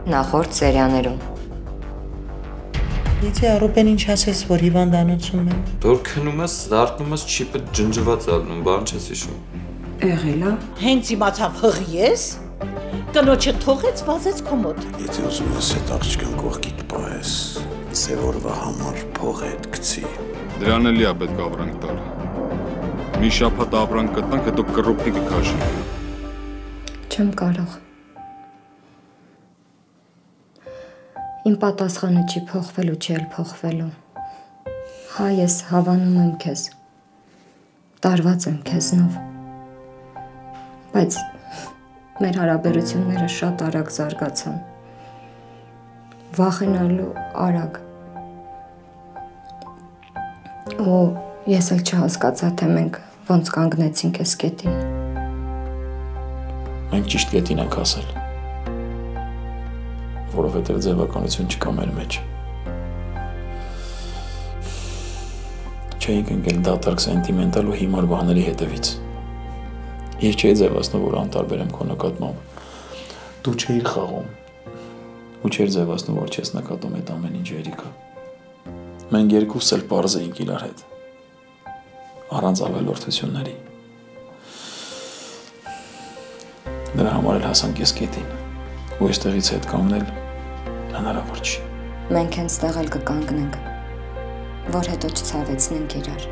նախորդ սերիաներում։ Եթե Արոպեն ինչ ասես, որ հիվանդանոցում է։ Դոր քնում ես, դառնում ես չիպը ջնջված ալնում, բան չես հիշում։ Եղել է։ Հենց իմացավ հղի ես, կնոջը թողեց վազեց քո մոտ։ Եթե ուզում ես այդ աղջկան կողքիդ պահես, սևորվա համար փող հետ գցի։ Դրան էլի է պետք ապրանք տալ։ Մի շաբաթ ապրանք գտնանք, հետո կռոպի կքաշի։ Չեմ կարող։ Իմ պատասխանը չի փոխվելու, չի էլ փոխվելու։ Հա, ես հավանում եմ քեզ։ Տարված եմ քեզնով։ Բայց մեր հարաբերությունները շատ արագ զարգացան։ Վախենալու արագ։ Ու ես էլ չհասկացա, թե մենք ոնց կանգնեցինք այս կետին։ Մենք ճիշտ կետին ենք հասել, որովհետև ձևականություն չկա մեր մեջ։ Չէինք ընկել դատարկ սենտիմենտալ ու հիմար բաների հետևից։ Ես չէի ձևացնում, որ անտարբեր եմ քո նկատմամբ։ Դու չէիր խաղում ու չէիր ձևացնում, որ չես նկատում այդ ամեն ինչ Երիկա։ Մենք երկուսս էլ պարզ էինք իրար հետ, առանց ավելորդությունների։ Դրա համար էլ հասանք ես կետին, ու այստեղից հետ կանգնել հնարավոր չի։ Մենք հենց տեղ էլ կկանգնենք, որ հետո չցավեցնենք իրար։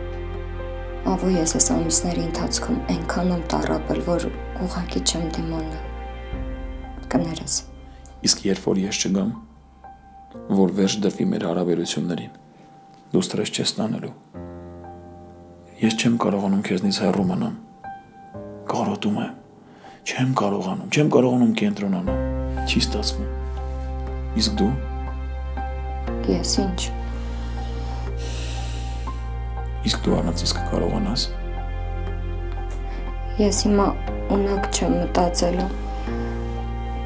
Ավո ես այս ամիսների ընթացքում այնքան եմ տառապել, որ ուղղակի չեմ դիմոնա։ Կներես։ Իսկ երբ որ ես չգամ, որ վերջ դրվի մեր հարաբերություններին, դու ստրես չես ստանալու։ Ես չեմ կարողանում քեզնից հեռու մնամ։ Կարոտում եմ։ Չեմ կարողանում կենտրոնանալ։ Չի ստացվում։ Իսկ դու։ Ես ինչ։ Իսկ դու առանց իսկ կարողանաս։ Ես հիմա ունակ չեմ մտածելու։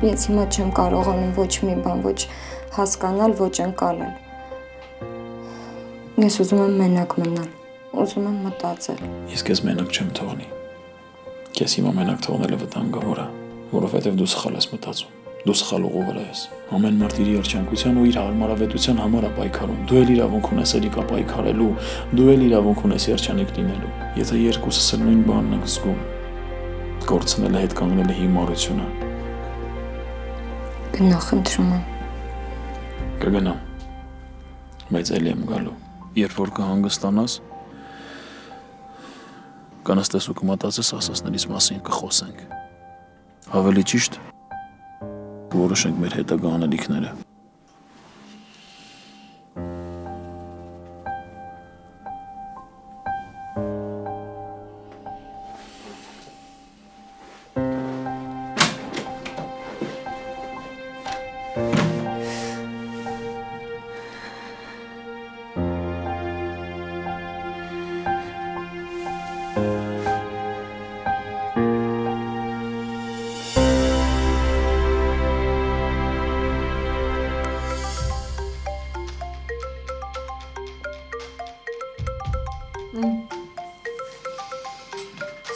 Ես հիմա չեմ կարողանում ոչ մի բան, ոչ հասկանալ, ոչ ընկալել։ Ես ուզում եմ մենակ մնալ, ուզում եմ մտածել։ Ես քեզ մենակ չեմ թողնի։ Քեզ հիմա մենակ թողնելը վտանգավոր է, որովհետև դու սխալ ես մտածում։ Դու սխալ ուղու վրա ես։ Ամեն մարդ իր երջանկության ու իր հարմարավետության համար է պայքարում։ Դու էլ իրավունք ունես Երիկա պայքարելու, դու էլ իրավունք ունես երջանիկ լինելու։ Եթե երկուսս էլ նույն բանն եք զգում, կորցնելը հետ կանգնելը հիմարություն է։ Գնա, խնդրում եմ։ Կգնամ, բայց էլի եմ գալու։ Երբ որ կհանգստանաս, կանստես ու կմտածես ասածներից մասին կխոսենք։ Ավելի ճիշտ կորոշենք մեր հետագա անելիքները։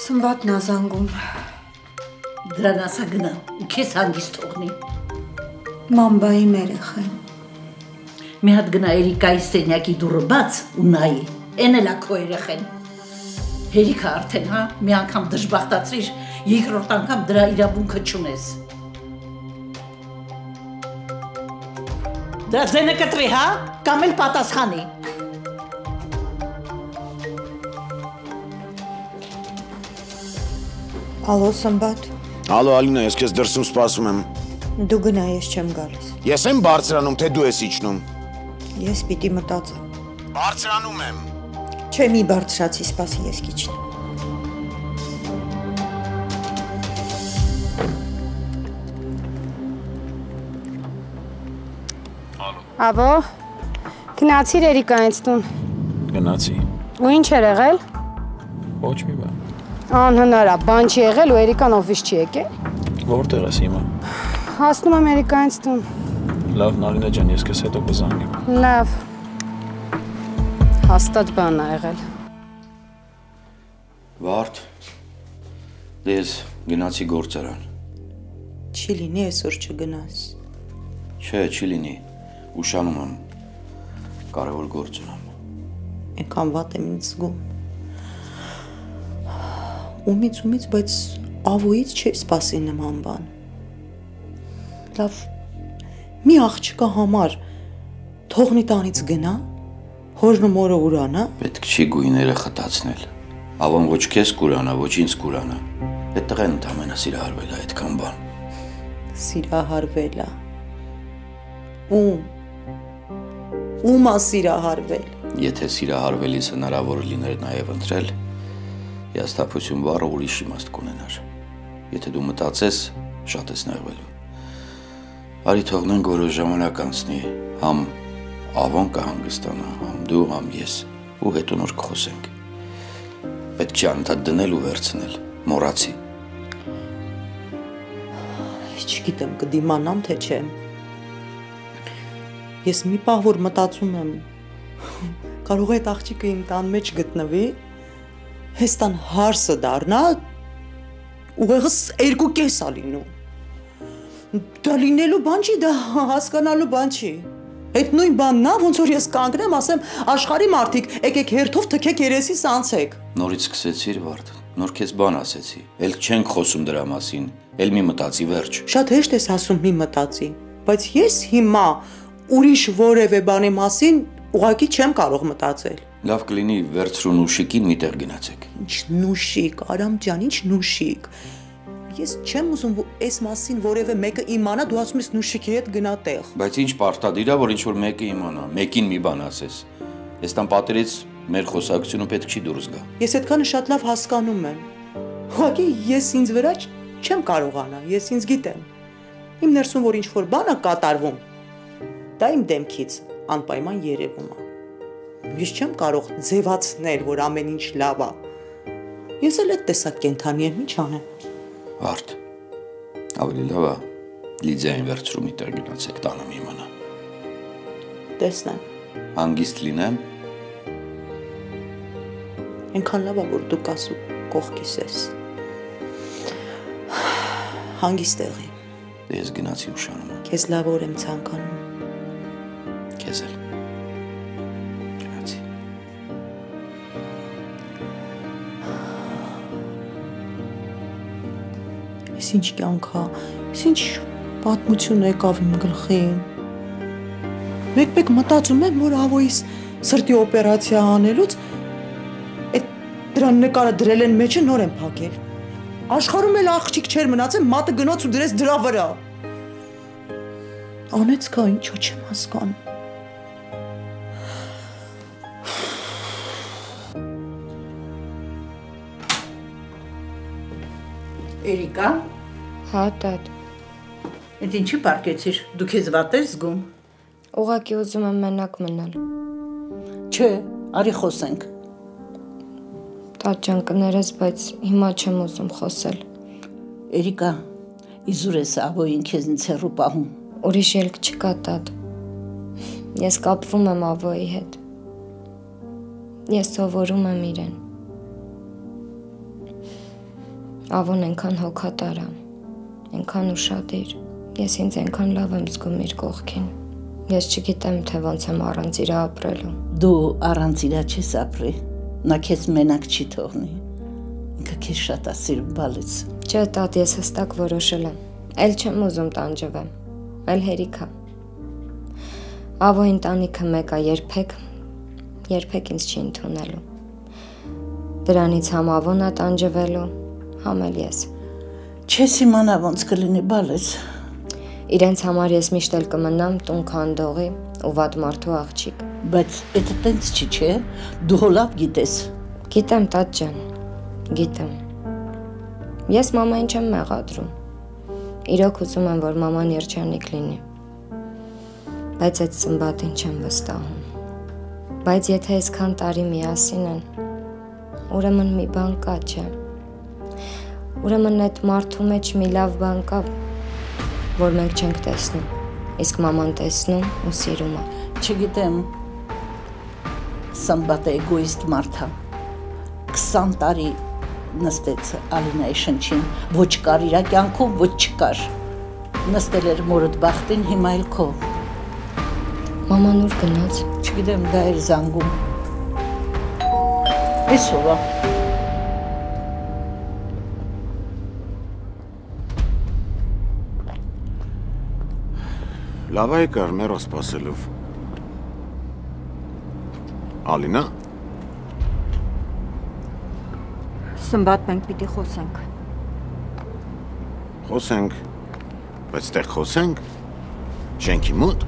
Սմբատն ազանգում։ Դրան ասա գնա, ու քեզ հանգիստ թողնի։ Մամբայի երեխան։ Մի հատ գնա Երիկայի սենյակի դուռը բաց ու նայի, էն էլա քո երեխեն։ Երիկա արդեն, հա, մի անգամ դժբախտացրիր, երկրորդ անգամ դրա իրավունքը չունես։ Դրա ձենը կտրի, հա, կամ էլ պատասխանի։ Ալո, Սմբատ։ Ալո, Ալինա, ես քեզ դրսում սպասում եմ։ Դու գնա, ես չեմ գալիս։ Ես եմ բարձրանում, թե դու ես իջնում։ Ես պիտի մտածեմ։ Բարձրանում եմ։ Չէ, մի բարձրացի, սպասի, ես կիջնեմ։ Ավո, գնացիր Երիկայից տուն։ Գնացի։ Ու ինչ էր եղել։ Ոչ մի բան։ Անհնար է, բան չի եղել ու Երիկան օֆիս չի եկել։ Որտեղ ես հիմա։ Հասնում եմ Երիկայից տուն։ Լավ, Նարինա ջան, ես քեզ հետո կզանգեմ։ Լավ։ Հաստատ բան է եղել։ Վարդ, դե ես գնացի գործարան։ Չի լինի այսօր չգնաս։ Չէ, չի լինի։ Ուշանում եմ։ Կարևոր գործ ունեմ։ Այնքան վատ եմ ինձ զգում։ Ումից, բայց ավոյից չէր սպասի նման բան։ Լավ, մի աղջկա համար թողնի տանից գնա, հորն ու մորը ուրանա։ Պետք չի գույները խտացնել։ Ավոն ոչ քեզ կուրանա, ոչ ինձ կուրանա։ Այդ տղեն ընդամենը սիրահարվել է այդքան բան։ Սիրահարվել է։ Ում է սիրահարվել։ Եթե սիրահարվելիս հնարավոր լիներ նաև ընտրել, հիասթափություն բառը ուրիշ իմաստ կունենար։ Եթե դու մտածես, շատ ես նեղվելու։ Արի թողնենք որոշ ժամանակ անցնի, համ Ավոն կհանգստանա, համ դու, համ ես, ու հետո նոր կխոսենք։ Պետք չի անընդհատ դնել ու վերցնել, մոռացի։ Չգիտեմ կդիմանամ թե չէ։ Ես մի պահ որ մտածում եմ, կարող է այդ աղջիկը իմ տան մեջ գտնվի, հեստան հարսը դառնա, ուղեղս 2.5 է լինում։ Դա լինելու բան չի, դա հասկանալու բան չի։ Այդ նույն բանն է, ոնց որ ես կանգնեմ, ասեմ աշխարհի մարդիկ, եկեք հերթով թքեք երեսիս անցեք։ Նորից սկսեցիր վարդ, նոր քեզ բան ասեցի, էլ չենք խոսում դրա մասին, էլ մի մտածի վերջ։ Շատ հեշտ ես ասում մի մտածի, բայց ես հիմա ուրիշ որևէ բանի մասին ուղղակի չեմ կարող մտածել։ Լավ կլինի վերցրու նուշիկին միտեղ գնացեք։ Ինչ նուշիկ, Արամ ջան, ինչ նուշիկ։ Ես չեմ ուզում այս մասին որևէ մեկը իմանա, դու ասում ես նուշիկի հետ գնա տեղ։ Բայց ինչ պարտադիր է, որ ինչ որ մեկը իմանա, մեկին մի բան ասես։ Այստան պատերից մեր խոսակցությունը պետք չի դուրս գա։ Ես այդքանը շատ լավ հասկանում եմ։ Ուղղակի ես ինձ վրա չեմ կարողանա, ես ինձ գիտեմ։ Իմ ներսում որ ինչ որ բան է կատարվում, դա իմ դեմքից անպայման երևում է։ Ես չեմ կարող ձևացնել, որ ամեն ինչ լավ է։ Ես էլ այդ տեսակ կենդանի եմ, ինչ անեմ։ Վարդ, ավելի լավ է, Լիդիային վերցրու միտեղ գնացեք, տանը մի իմանա։ Տեսնեմ։ Հանգիստ լինեմ։ Այնքան լավ է, որ դու կասու կողքիս ես։ Հանգիստ եղի։ Ես գնացի ուշանում եմ։ Քեզ լավ օր եմ ցանկանում։ Քեզ էլ։ Գնացի։ Ես ինչ կյանք է, ես ինչ պատմություն եկավ իմ գլխին։ Մեկ մտածում եմ, որ ավոյիս սրտի օպերացիա անելուց այդ դրան նկարը դրել են մեջը նոր են փակել։ Աշխարհում էլ աղջիկ չէր մնացել, մատը գնաց ու դրեց դրա վրա։ Անեց կա, ինչո չեմ հասկանում։ Էրիկա, Հա, տատ։ այդ ինչի պարկեցիր, դու քեզ վատ ես զգում։ Ուղղակի ուզում եմ մենակ մնալ։ Չէ, արի խոսենք։ Տատ ջան կներես, բայց հիմա չեմ ուզում խոսել։ Էրիկա, իզուր ես ավոյին քեզնից հեռու պահում։ Ուրիշ ելք չկա, տատ։ Ես կապվում եմ ավոյի հետ։ Ես սովորում եմ իրեն։ Ավոն այնքան հոգատար է, այնքան ուշադիր, ես ինձ այնքան լավ եմ զգում իր կողքին, ես չգիտեմ, թե ոնց եմ առանց իրա ապրելու։ Դու առանց իրա չես ապրի, նա քեզ մենակ չի թողնի, ինքը քեզ շատ է սիրում բալից։ Չէ, տատ, ես հստակ որոշել եմ, էլ չեմ ուզում տանջվեմ, էլ հերիք է։ Ավոյի ընտանիքը մեկ է, երբեք ինձ չի ընդունելու։ Դրանից համ Ավոն է տանջվելու, համ էլ ես։ Չես իմանա ոնց կլինի բալից։ Իրենց համար ես միշտ էլ կմնամ տուն քանդողի ու վատ մարդու աղջիկ։ Բայց այդ տենց չի, չէ, դու լավ գիտես։ Գիտեմ, տատ ջան, գիտեմ։ Ես մամային չեմ մեղադրում։ Իրոք ուզում եմ, որ մաման երջանիկ լինի։ Բայց այդ սմբատին չեմ վստահում։ Բայց եթե այսքան տարի միասին են, ուրեմն մի բան կա, չէ։ Ուրեմն այդ մարդու մեջ մի լավ բան կա, որ մենք չենք տեսնում, իսկ մաման տեսնում ու սիրում է։ Չգիտեմ, Սմբատը էգոիստ մարդ է։ 20 տարի նստեց Ալինայի շնչին, ոչ կար իր կյանքում, ոչ չկար։ Նստել էր մորդ բախտին, հիմա էլ քո։ Մաման ուր գնաց։ Չգիտեմ, դա էր զանգում։ Այսօր։ Լավ է եկար մերո սպասելով։ Ալինա։ Սմբատ մենք պիտի խոսենք։ Խոսենք, բայց տեղ խոսենք, շենքի մոտ։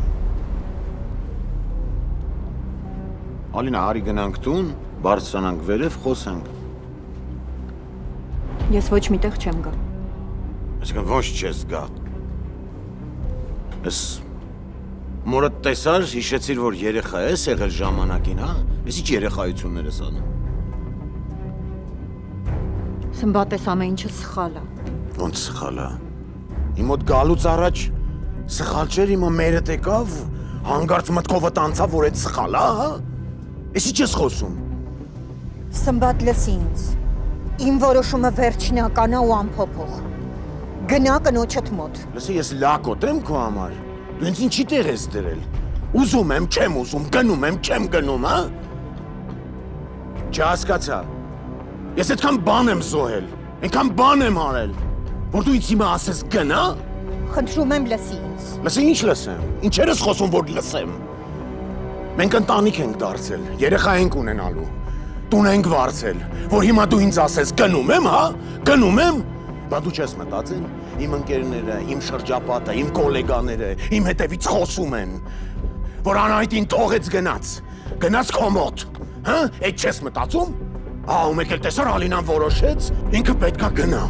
Ալինա, արի գնանք տուն, բարձրանանք վերև, խոսենք։ Ես ոչ միտեղ չեմ գա։ Այսինքն ոչ չես գա։ Ես մորդ տեսար, հիշեցիր, որ երեխա ես եղել ժամանակին, հա? Ես ինչ երեխայություններ ես անում։ Սմբատ ես ամեն ինչը սխալ է։ Ոնց սխալ է։ Իմ մոտ գալուց առաջ սխալ չէր, հիմա մերդ եկավ, հանգարց մտքովդ անցավ, որ այդ սխալ է, հա? Ես ինչ ես խոսում։ Սմբատ լսի ինձ։ Իմ որոշումը վերջնական է ու անփոփոխ։ Գնա կնոջդ մոտ։ Լսի, ես լակոտ եմ քո համար։ Դու ինձ ինչի տեղ ես դրել։ Ուզում եմ, չեմ ուզում, գնում եմ, չեմ գնում, հա? Չհասկացա։ Ես այդքան բան եմ զոհել, այնքան բան եմ արել, որ դու ինձ հիմա ասես գնա։ Խնդրում եմ լսի ինձ։ Լսի, ինչ լսեմ։ Ինչեր ես խոսում, որ լսեմ։ Մենք ընտանիք ենք դարձել, երեխա ենք ունենալու։ Տուն ենք վարձել, որ հիմա դու ինձ ասես գնում եմ, հա? Գնում եմ։ Բա դու չես մտածել, իմ ընկերները, իմ շրջապատը, իմ գոլեգաները, իմ հետևից խոսում են, որ Անահիտին թողեց գնաց քո մոտ, հա? Այդ չես մտածում։ Ահա ու մեկ էլ տեսար Ալինան որոշեց, ինքը պետքա գնա,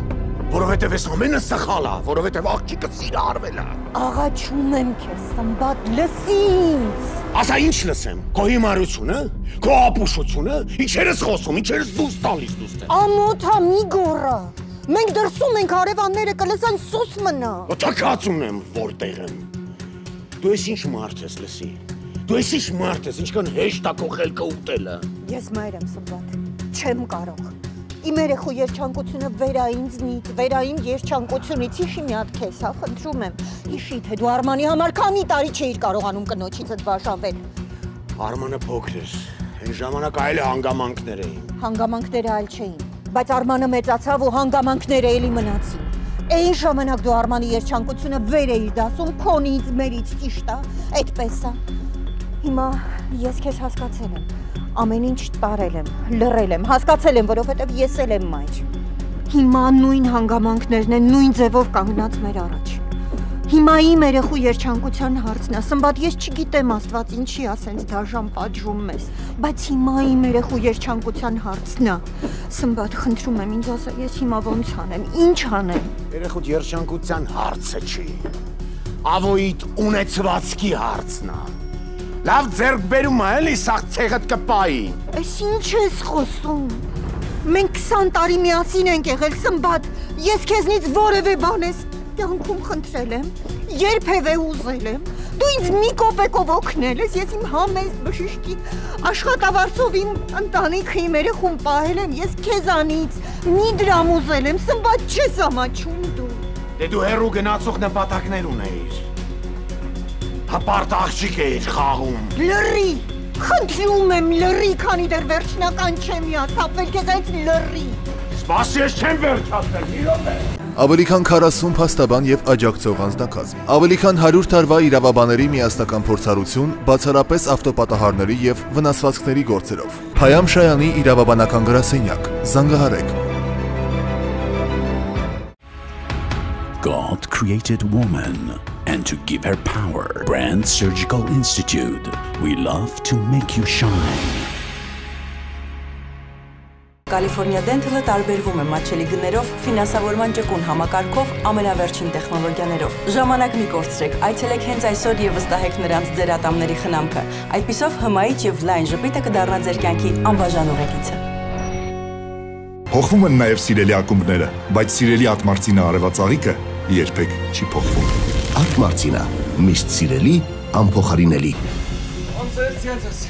որովհետև այս ամենը սխալ է, որովհետև աղջիկը սիրահարվել է։ Աղաչում եմ քեզ, Սմբատ, լսի ինձ։ Ասա ինչ լսեմ, քո հիմարությունը, քո ապուշությունը, ինչեր ես խոսում, ինչեր ես դուրս տալիս դուրս։ Ամոթա մի գոռա։ Մենք դրսում ենք հարևանները կլսեն սուս մնա։ Թքած ունեմ որտեղ եմ։ Դու ես ինչ մարդ ես լսի։ Դու ես ինչ մարդ ես, ինչքան հեշտ է քո խելքը ուտելը։ Ես մայր եմ Սմբատ, չեմ կարող։ Իմ երեխու երջանկությունը վերա ինձնից, վերա իմ երջանկությունից, հիշի մի հատ քեզ, հա, խնդրում եմ։ Հիշի, թե դու Արմանի համար քանի տարի չէիր կարողանում կնոջիցդ բաժանվել։ Արմանը փոքր էր, այն ժամանակ այլ հանգամանքներ էին։ Հանգամանքները այլ չէին, բայց Արմանը մեծացավ ու հանգամանքները էլի մնացին։ Այն ժամանակ դու Արմանի երջանկությունը վեր էիր դասում, քոնից, մերից, ճիշտ է, այդպես է։ Հիմա ես քեզ հասկացել եմ, ամեն ինչ տարել եմ, լռել եմ, հասկացել եմ, որովհետև ես էլ եմ մայր։ Հիմա նույն հանգամանքներն են նույն ձևով կանգնած մեր առաջ։ Հիմա իմ երեխու երջանկության հարցն է, Սմբատ, ես չգիտեմ Աստված ինչի ասենց դաժան պատժում մեզ, բայց հիմա իմ երեխու երջանկության հարցն է։ Սմբատ, խնդրում եմ ինձ ասա, ես հիմա ոնց անեմ, ինչ անեմ։ Երեխու երջանկության հարցը չի, ավոյիդ ունեցվածքի հարցն է։ Լավ ձեռք բերում է, էլի սաղ ցեղդ կպայի։ Այս ինչ ես խոսում։ Մենք 20 տարի միասին ենք եղել, Սմբատ, ես քեզնից որևէ բան ես կյանքում խնդրել եմ, երբևէ ուզել եմ, դու ինձ մի կոպեկով օգնել ես, ես իմ համեստ բժշկի աշխատավարձով իմ ընտանիքը իմ երեխուն պահել եմ, ես քեզանից մի դրամ ուզել եմ, Սմբատ, չես ամաչում դու։ Դե դու հեռու գնացող նպատակներ ունեիր, հպարտ աղջիկ էիր խաղում։ Լռի, խնդրում եմ լռի, քանի դեռ վերջնական չեմ հիասթափվել, քեզ այս լռի։ Սպասի, ես չեմ վերջացել, մի րոպե։ Ավելի քան 40 փաստաբան եւ աջակցող անձնակազմ, ավելի քան 100 տարվա իրավաբանների միասնական փորձառություն, բացառապես ավտոպատահարների եւ վնասվածքների գործերով։ Փայամ Շայանի իրավաբանական գրասենյակ, զանգահարեք։ God created woman, and to give her power, Brand Surgical Institute, we love to make you shine. Կալիֆորնիա Dental-ը տարբերվում է մատչելի գներով, ֆինանսավորման ճկուն համակարգով, ամենավերջին տեխնոլոգիաներով։ Ժամանակ մի կորցրեք, այցելեք հենց այսօր եւ վստահեք նրանց ձեր ատամների խնամքը։ Այդպիսով հմայիչ եւ լայն ժպիտը կդառնա ձեր կյանքի անբաժան ուղեկիցը։ Փոխվում են նաեւ սիրելի ակումբները, բայց սիրելի Ատմարցինը արևածաղիկը երբեք չի փոխվում։ Ատմարցինա, միշտ սիրելի, անփոխարինելի։ Ոնց է ցած։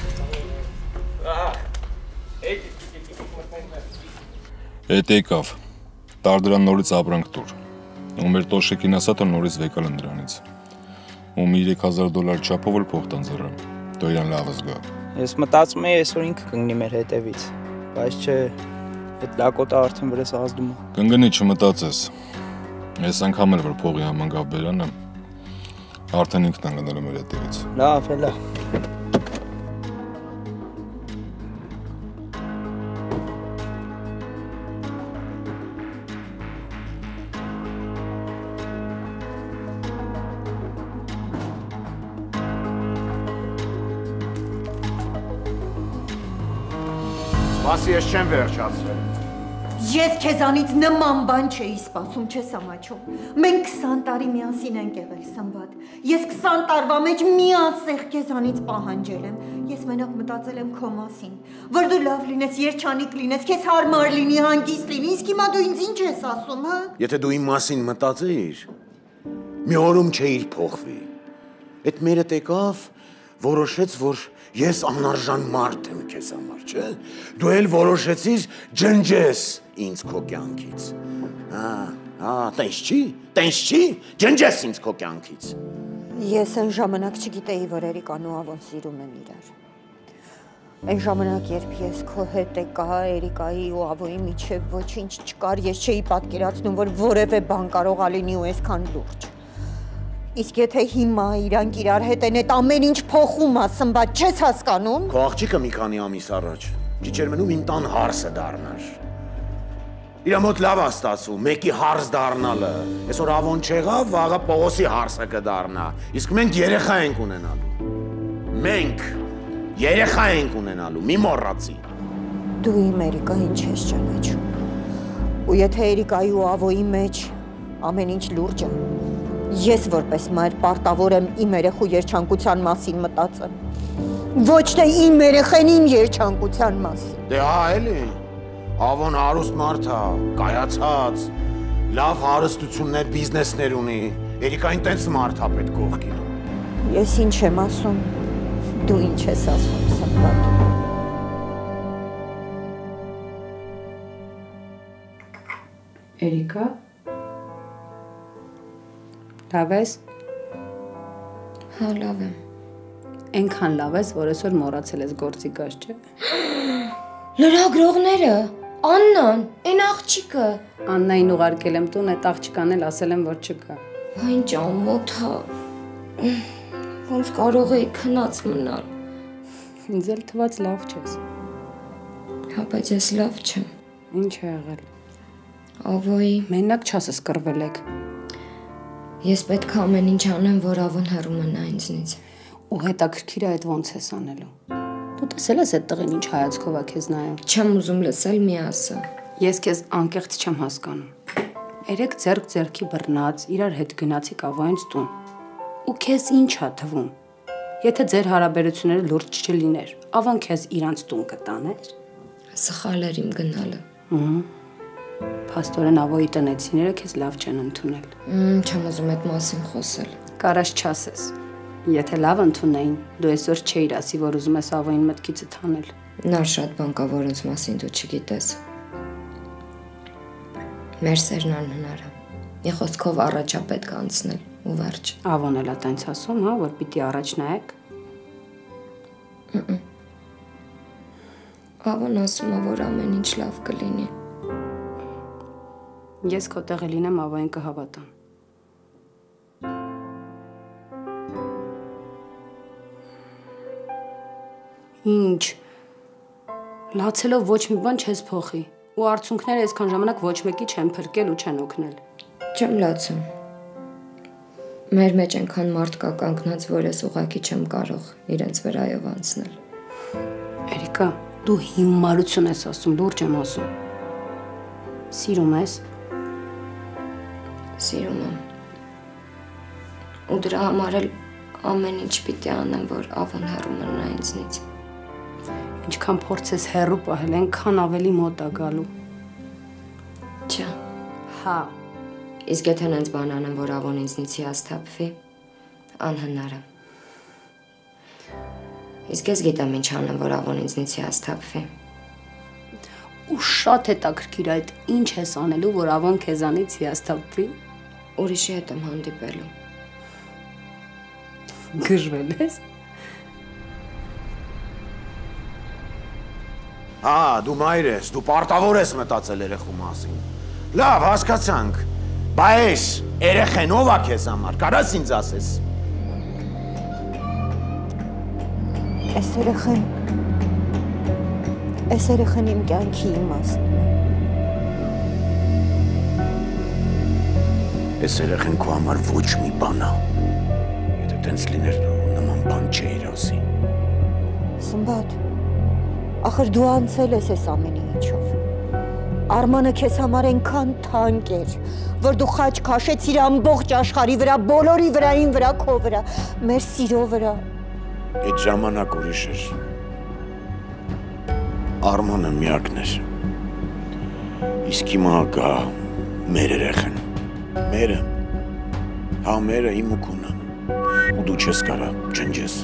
Էդ եկավ, տար դրան նորից ապրանք տուր, ու մեր տոշեկին ասա թե նորից վեկալ են դրանից։ Ու մի $3000 չափով էլ փող տան ձեռան։ Դու իրան լավ զգա։ Ես մտածում եի այսօր ինքը կընկնի մեր հետևից, բայց չէ, այդ լակոտը արդեն վրես ազդում է։ Կընկնի չմտածես։ Այս անգամ էլ որ փողի համանգավ բերան եմ, արդեն ինքն ընկնել է մեր հետևից։ Լավ, լավ։ Սպասի, ես չեմ վերջացրել։ Ես քեզանից նման բան չէի սպասում, չես ամաչում։ Մենք 20 տարի միասին ենք եղել, Սմբատ։ Ես 20 տարվա մեջ միասեղ քեզանից պահանջել եմ։ Ես մենակ մտածել եմ քո մասին, որ դու լավ լինես, երջանիկ լինես, քեզ հարմար լինի, հանգիստ լինի, իսկ հիմա դու ինձ ինչ ես ասում, հա։ Եթե դու իմ մասին մտածեիր, մի օրում չէիր փոխվի։ Այդ մերդ եկավ, որոշեց, որ ես անարժան մարդ եմ քեզ համար, չէ՞։ Դու էլ որոշեցիր ջնջես ինձ քո կյանքից։ Տենց չի, ջնջես ինձ քո կյանքից։ Ես այն ժամանակ չգիտեի, որ Էրիկան ու Ավոն սիրում են իրար։ Այն ժամանակ, երբ ես քո հետ եկա, Էրիկայի ու Ավոյի միջև ոչինչ չկար, ես չէի պատկերացնում, որ որևէ բան կարող ա լինի ու այսքան լուրջ։ Իսկ եթե հիմա իրանք իրար հետ են, այդ ամեն ինչ փոխում ա, Սմբատ, չես հասկանում։ Քո աղջիկը մի քանի ամիս առաջ չի չէր մնում իմ տան հարսը դառնար։ Իրա մոտ լավ ա ստացվում, մեկի հարս դառնալը։ Այսօր Ավոն չեղավ, վաղը Պողոսի հարսը կդառնա։ Իսկ մենք երեխա ենք ունենալու։ Մենք երեխա ենք ունենալու, մի մոռացի։ Դու իմ Էրիկային չես ճանաչում։ Ու եթե Էրիկայի ու Ավոյի մեջ ամեն ինչ լուրջ է, ես որպես մայր պարտավոր եմ իմ երեխու երջանկության մասին մտածեմ։ Ոչ թե իմ երեխենին երջանկության մասին։ Դե հա էլի, Ավոն հարուստ մարդ ա, կայացած, լավ հարստություններ, բիզնեսներ ունի, Էրիկային տենց մարդ ա պետք կողքին։ Ես ինչ եմ ասում, դու ինչ ես ասում, Սմբատ։ Էրիկա, լավ ես։ Հա, լավ եմ։ Այնքան լավ ես, որ այսօր մոռացել ես գործի գազ, չէ։ Լրագրողները, Աննան, այն աղջիկը։ Աննային ուղարկել եմ տուն, այդ աղջկան էլ ասել եմ, որ չկա։ Ինչ ամոթ ա։ Ոնց կարող էի քնած մնալ։ Ինձ էլ թվաց լավ չես։ Հա, բայց ես լավ չեմ։ Ինչ է եղել։ Ավոյի մենակ չասես կռվել եք։ Ես պետք է ամեն ինչ անեմ, որ Ավոն հեռու մնա ինձնից։ Ու հետաքրքիր է այդ ոնց ես անելու։ Դու տեսել ես այդ տղեն ինչ հայացքով է քեզ նայում։ Չեմ ուզում լսել, մի ասա։ Ես քեզ անկեղծ չեմ հասկանում։ Երեք ձեռքի բռնած, իրար հետ գնացիք Ավոյից տուն։ Ու քեզ ինչ ա թվում։ Եթե ձեր հարաբերությունները լուրջ չլիներ, Ավոն քեզ իրանց տուն կտաներ։ Սխալ էր իմ գնալը։ Փաստորեն Ավոյի տնեցիները քեզ լավ չեն ընդունել։ Չեմ ուզում այդ մասին խոսել։ Կարաս չասես։ Եթե լավ ընդունեին, դու այսօր չէիր ասի, որ ուզում ես Ավոյին մտքիցդ հանել։ Նա շատ բան կա, որոնց մասին դու չգիտես։ Մեր սերն անհնար է։ Մի խոսքով առաջա պետք է անցնել ու վերջ։ Ավոն էլ է տենց ասում, հա, որ պիտի առաջ նայեք։ Ավոն ասում է, որ ամեն ինչ լավ կլինի։ Ես քո տեղը լինեմ, Ավոյին կհավատամ։ Ինչ։ Լացելով ոչ մի բան չես փոխի։ Ու արդյունքները այսքան ժամանակ ոչ մեկի չեն փրկել ու չեն օգնել։ Չեմ լացում։ Մեր մեջ այնքան մարդ կա կանգնած, որ ես ուղղակի չեմ կարող իրենց վրայով անցնել։ Էրիկա, դու հիմարություն ես ասում, լուրջ եմ ասում։ Սիրում ես։ Սիրում եմ։ Ու դրա համար էլ ամեն ինչ պիտի անեմ, որ Ավոն հեռու մնա ինձնից։ Ինչքան փորձես հեռու պահել, այնքան ավելի մոտ ա գալու։ Չէ։ Հա։ Իսկ եթե նենց բան անեմ, որ Ավոն ինձնից հիասթափվի, անհնար է։ Իսկ ես գիտեմ ինչ անեմ, որ Ավոն ինձնից հիասթափվի։ Ու շատ հետաքրքիր այդ ինչ ես անելու, որ Ավոն քեզանից հիասթափվի։ ուրիշի հետ եմ հանդիպելու։ Գժվել ես։ Դու մայր ես, դու պարտավոր ես մտածել երեխու մասին։ Լավ, հասկացանք։ Բայց երեխեն ով է քեզ համար, կարաս ինձ ասես։ Այս երեխեն իմ կյանքի իմաստն է։ Այս երեխեն քո համար ոչ մի բան է։ Եթե տենց լիներ, նման բան չէիր ասի։ Սմբատ, ախր դու անցել ես այս ամենի ինչով։ Արմանը քեզ համար այնքան թանկ էր, որ դու խաչ քաշեցիր ամբողջ աշխարհի վրա, բոլորի վրա, իմ վրա, քո վրա, մեր սիրո վրա։ Այդ ժամանակ ուրիշ էր։ Արմանը միակն էր։ Իսկ հիմա կա մեր երեխեն։ Մերը։ Հա մերը իմ ու քունը։ Ու դու չես կարա ջնջես։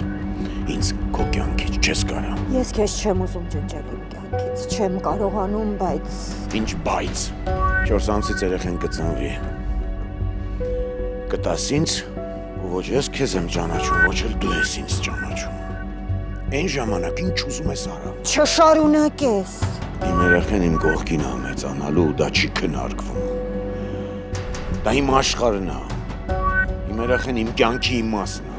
Ինձ քո կյանքից չես կարա։ Ես քեզ չեմ ուզում ջնջել իմ կյանքից, չեմ կարողանում, բայց… Ինչ բայց։ 4 ամսից երեխեն կծնվի։ Կտաս ինձ, ու ոչ ես քեզ եմ ճանաչում, ոչ էլ դու ես ինձ ճանաչում։ Այն ժամանակ ինչ ուզում ես արա։ Չշարունակես։ Իմ երեխեն իմ կողքին է մեծանալու, դա չի քննարկվում։ Դա իմ աշխարհն է։ Իմ երեխեն իմ կյանքի իմաստն է։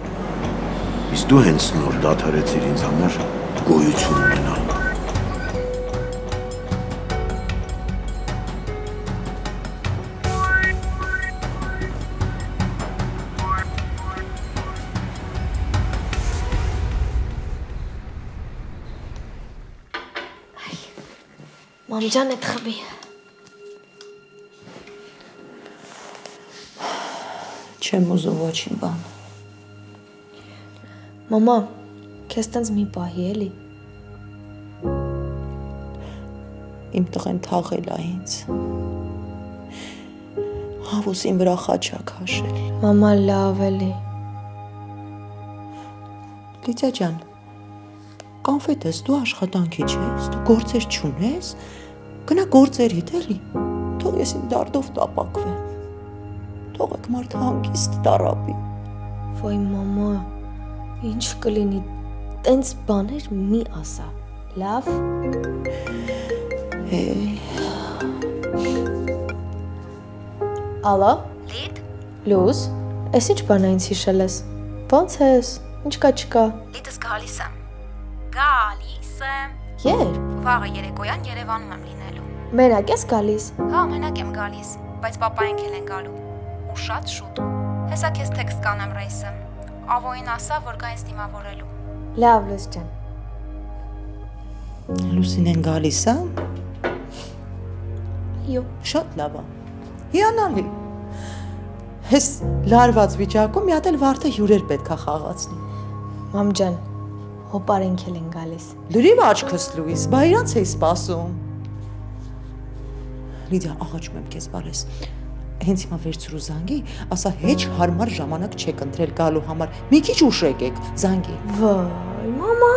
Իսկ դու հենց նոր դադարեցիր ինձ համար գոյություն ունենալ։ Մամ ջան, այդ խմի։ Չեմ ուզում ոչինչ բան։ Մամա, քեզ տենց մի պահի էլի։ Իմ տղեն թաղել է ինձ։ Հավուսին վրա խաչա քաշել։ Մամա, լավ էլի։ Լիդիա ջան, կանֆետ ես, դու աշխատանքի չես, դու գործեր չունես, գնա գործերիդ էլի, թող ես իմ դարդով տապակվեմ, թողեք մարդ հանգիստ տարապի։ Ոյ մամա, ինչ կլինի, տենց բաներ մի ասա, լավ։ Ալո։ Լիդ։ Լուզ, ես ինչ բան այնց հիշել ես, ոնց ես, ինչ կա չկա։ Լիդս գալիս եմ։ Գալիս եմ։ Երբ։ Վաղը երեկոյան Երևանում եմ լինելու։ Մենակ ես գալիս։ Հա, մենակ եմ գալիս, բայց պապային էլ են գալու։ Ու շատ շուտ։ Հեսա քեզ տեքստ կանեմ ռեյսը։ Ավոյին ասա, որ գա ինձ դիմավորելու։ Լավ, Լուզ ջան։ Լուսին են գալիս, հա։ Այո։ Շատ լավ է։ Հիանալի։ Հես լարված վիճակում մի հատ էլ վարդը հյուրեր պետք է խաղացնի։ Մամ ջան, հոպարենք էլ են գալիս։ Լրիվ աչքս լույս, բա իրանց էի սպասում։ Լիդիա, աղաչում եմ քեզ բարես։ Հենց հիմա վերցրու զանգի, ասա հեչ հարմար ժամանակ չեք ընտրել գալու համար։ Մի քիչ ուշ եկեք, զանգի։ Վայ, մամա։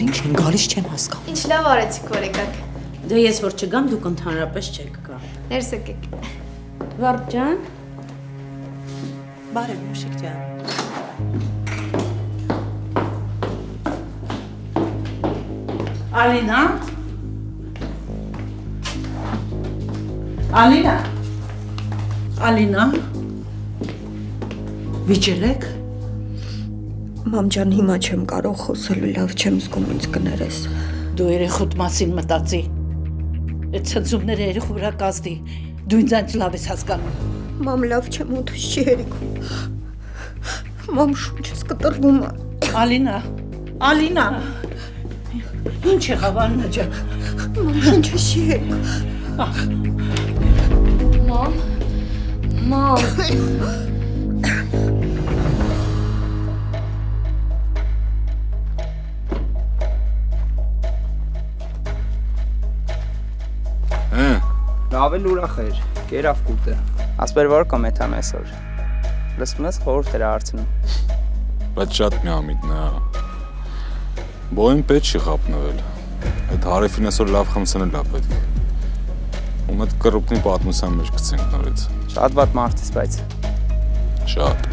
Ինչ են գալիս չեմ հասկանում։ Ինչ լավ արեցիք որ եկաք։ Դե ես որ չգամ, դուք ընդհանրապես չեք գա։ Ներս եկեք։ Վարդ ջան։ Բարև Մուշիկ ջան։ Ալինա։ Ալինա։ Ալինա։ Վիճել եք։ Մամ ջան, հիմա չեմ կարող խոսելու, լավ չեմ զգում, ինձ կներես։ Դու երեխուդ մասին մտածի։ Այդ ցնցումները երեխու վրա կազդի։ Դու ինձ այնց լավ ես հասկանում։ Մամ, լավ չեմ, օդս չի երիքում։ Մամ, շունչս կտրվում է։ Ալինա, Ալինա։ Ինչ եղավ Ալինա ջան։ Մամ, շունչս չի երիքում։ Մամ, մամ։ Լավ էլ ուրախ էր, կերավ կուտը։ Ասպեր որ կոմեթամ այսօր։ Լսում ես խորհուրդ էր հարցնում։ Բայց շատ միամիտն է։ Բոյին պետք չի խապնվել։ Այդ հարևին այսօր լավ խմսնել է պետք։ Ու մեծ կռուպնի պատմության մեջ գցենք նորից։ Շատ վատ մարդ ես, բայց շատ։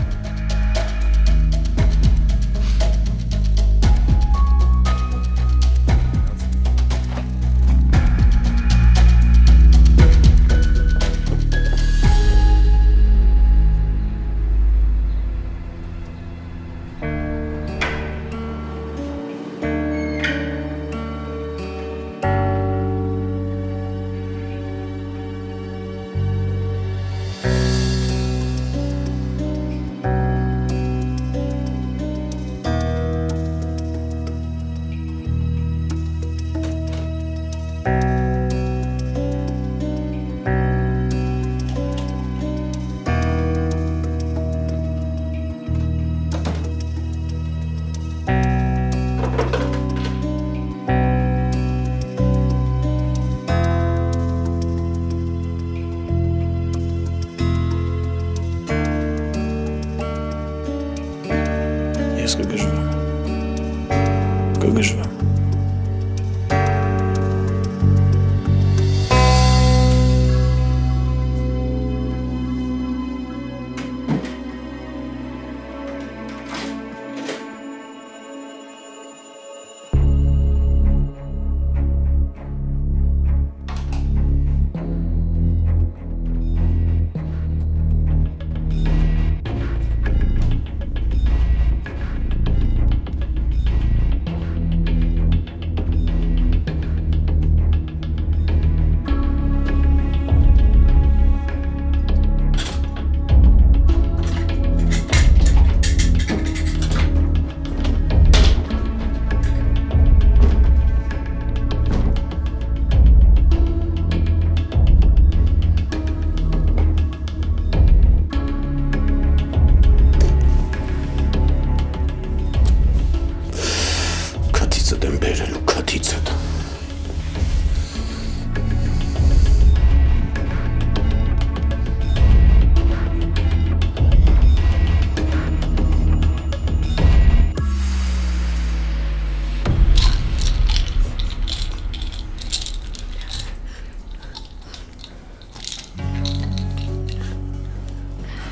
Կգժվեմ։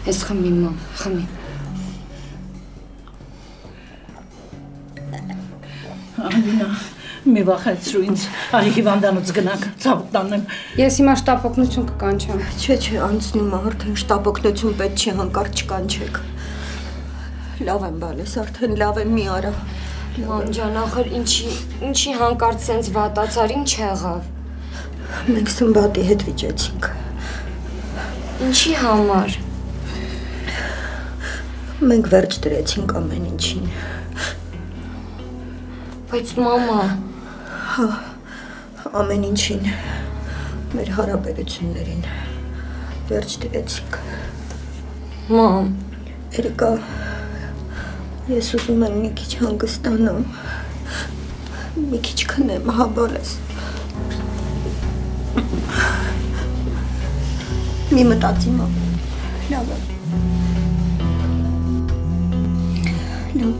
Ես խմի մամ, խմի։ Ալինա, մի վախեցրու ինձ, արի հիվանդանոց գնանք, ցավոք տանեմ։ Ես հիմա շտապօգնություն կկանչեմ։ Չէ, անցնում է, արդեն շտապօգնություն պետք չի, հանկարծ չկանչեք։ Լավ եմ բալես, արդեն լավ եմ, մի արա։ Մամ ջան, ախր ինչի հանկարծ սենց վատացար, ինչ եղավ։ Մենք Սմբատի հետ վիճեցինք։ Ինչի համար։ Մենք վերջ դրեցինք ամեն ինչին։ Բայց մամա։ Հա, ամեն ինչին, մեր հարաբերություններին վերջ դրեցինք։ Մամ։ Էրիկա, ես ուզում եմ մի քիչ հանգստանամ, մի քիչ քնեմ, հա բալես։ Մի մտածի մամ, լավ է։ Լավ։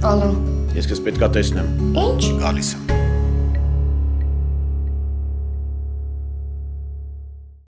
Ալո։ Ես քեզ պետքա տեսնեմ։ Ինչ։ Գալիս եմ։